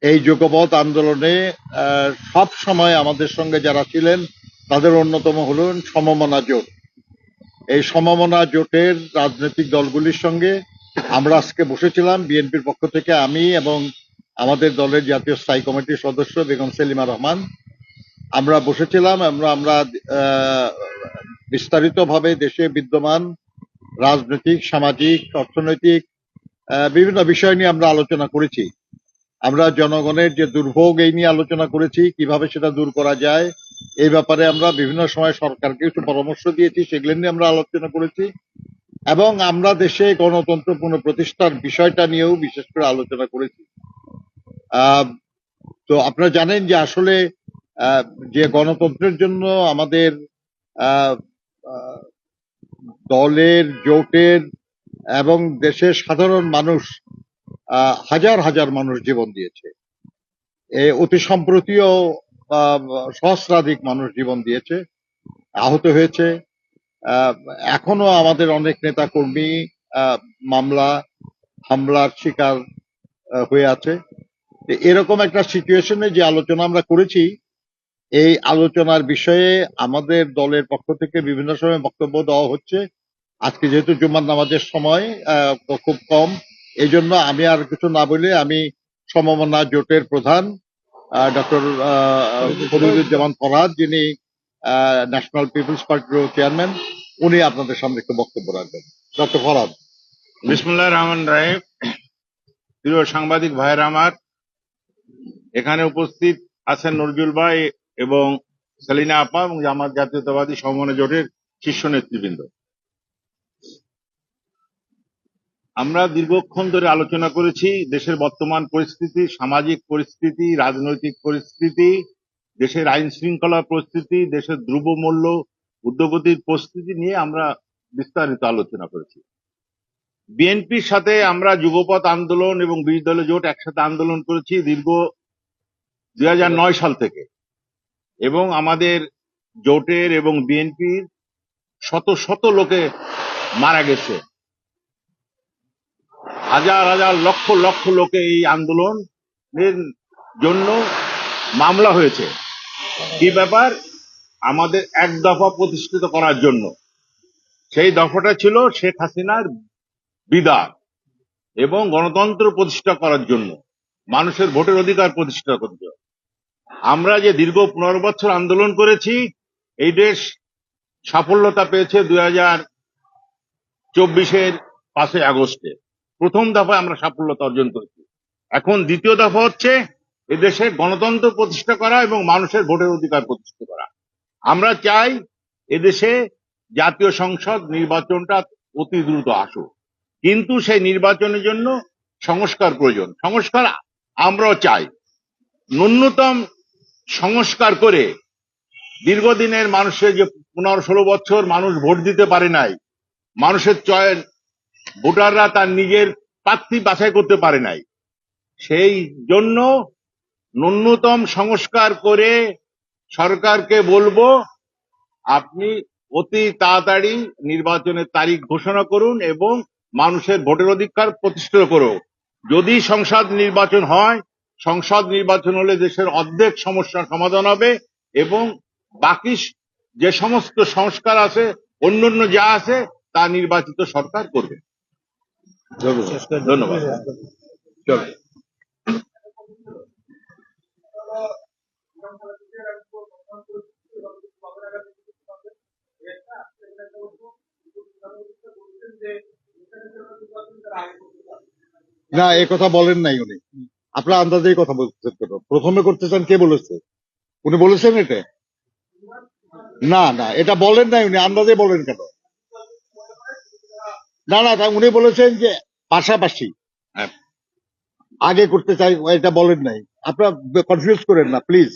এই যুগপৎ আন্দোলনে সব সময় আমাদের সঙ্গে যারা ছিলেন তাদের অন্যতম হলেন সমমনা জোট। এই সমমনা জোটের রাজনৈতিক দলগুলির সঙ্গে আমরা আজকে বসেছিলাম। বিএনপির পক্ষ থেকে আমি এবং আমাদের দলের জাতীয় স্থায়ী কমিটির সদস্য বেগম সেলিমা রহমান আমরা বসেছিলাম। আমরা বিস্তারিতভাবে দেশে বিদ্যমান রাজনৈতিক, সামাজিক, অর্থনৈতিক বিভিন্ন বিষয় নিয়ে আমরা আলোচনা করেছি। আমরা জনগণের যে দুর্ভোগ এই নিয়ে আলোচনা করেছি, কিভাবে সেটা দূর করা যায় এই ব্যাপারে আমরা বিভিন্ন সময় সরকারকে একটু পরামর্শ দিয়েছি, সেগুলো নিয়ে আমরা আলোচনা করেছি এবং আমরা দেশে গণতন্ত্র পুনঃপ্রতিষ্ঠার বিষয়টা নিয়েও বিশেষ করে আলোচনা করেছি। তো আপনারা জানেন যে আসলে যে গণতন্ত্রের জন্য আমাদের দলের, জোটের এবং দেশের সাধারণ মানুষ হাজার হাজার মানুষ জীবন দিয়েছে। অতি সম্প্রতিও সহস্রাধিক মানুষ জীবন দিয়েছে, আহত হয়েছে। এখনো আমাদের অনেক নেতা কর্মী মামলা হামলার শিকার হয়ে আছে। এরকম একটা সিচুয়েশনে যে আলোচনা আমরা করেছি, এই আলোচনার বিষয়ে আমাদের দলের পক্ষ থেকে বিভিন্ন সময় বক্তব্য দেওয়া হচ্ছে। আজকে যেহেতু জুমার নামাজের সময় খুব কম, এই জন্য আমি আর কিছু না বলে আমি সমমনা জোটের প্রধান ডক্টর ফরিদুজ্জামান ফরহাদ, যিনি ন্যাশনাল পিপলস পার্টির চেয়ারম্যান, উনি আপনাদের সামনে একটু বক্তব্য রাখবেন। ডক্টর ফরহাদ। বিসমিল্লাহির রহমানির রহিম। প্রিয় সাংবাদিক ভাইয়েরা আমার, এখানে উপস্থিত আছেন নজরুল ভাই এবং সেলিনা আপা এবং জামাত জাতীয়তাবাদী সমমনা জোটের শীর্ষ নেতৃবৃন্দ। আমরা দীর্ঘক্ষণ ধরে আলোচনা করেছি দেশের বর্তমান পরিস্থিতি, সামাজিক পরিস্থিতি, রাজনৈতিক পরিস্থিতি, দেশের আইন শৃঙ্খলা পরিস্থিতি, দেশের দ্রব্যমূল্য ঊর্ধ্বগতির পরিস্থিতি নিয়ে আমরা বিস্তারিত আলোচনা করেছি। বিএনপির সাথে আমরা যুগপৎ আন্দোলন এবং 20 দলীয় জোট একসাথে আন্দোলন করেছি দীর্ঘ 2009 সাল থেকে, এবং আমাদের জোটের এবং বিএনপির শত শত লোকে মারা গেছে, হাজার হাজার লক্ষ লক্ষ লোকে এই আন্দোলনের জন্য মামলা হয়েছে। কি ব্যাপার? আমাদের এক দফা প্রতিষ্ঠিত করার জন্য। সেই দফাটা ছিল শেখ হাসিনার বিদায় এবং গণতন্ত্র প্রতিষ্ঠা করার জন্য, মানুষের ভোটের অধিকার প্রতিষ্ঠা করার জন্য। আমরা যে দীর্ঘ 15 বছর আন্দোলন করেছি, এই দেশ সাফল্যতা পেয়েছে 2024-এর 5 আগস্টে। প্রথম দফায় আমরা সাফল্যতা অর্জন করেছি। এখন দ্বিতীয় দফা হচ্ছে এদেশে গণতন্ত্র প্রতিষ্ঠা করা এবং মানুষের ভোটের অধিকার প্রতিষ্ঠা করা। আমরা চাই এদেশে জাতীয় সংসদ নির্বাচনটা অতি দ্রুত আসুক, কিন্তু সেই নির্বাচনের জন্য সংস্কার প্রয়োজন। সংস্কার আমরাও চাই, ন্যূনতম সংস্কার করে দীর্ঘদিনের মানুষের যে 15-16 বছর মানুষ ভোট দিতে পারে নাই, মানুষের চয়েস ভোটাররা তার নিজের প্রার্থী বাছাই করতে পারে নাই, সেই জন্য ন্যূনতম সংস্কার করে সরকারকে বলবো আপনি অতি তাড়াতাড়ি নির্বাচনের তারিখ ঘোষণা করুন এবং মানুষের ভোটের অধিকার প্রতিষ্ঠিত করুন। যদি সংসদ নির্বাচন হয়, সংসদ নির্বাচন হলে দেশের অর্ধেক সমস্যার সমাধান হবে এবং বাকি যে সমস্ত সংস্কার আছে, অন্যান্য যা আছে, তা নির্বাচিত সরকার করবে। ধন্যবাদ। না, এ কথা বলেন নাই উনি। আপনার আন্দাজেই কথা বলতেছেন কেন? প্রথমে করতে চান, কে বলেছে? উনি বলেছেন এটা? না না, এটা বলেন নাই উনি, আন্দাজে বলেন কেন? না না, উনি বলেছেন যে পাশাপাশি আগে করতে চাই, এটা বলেন নাই। আপনারা কনফিউজ করেন না প্লিজ।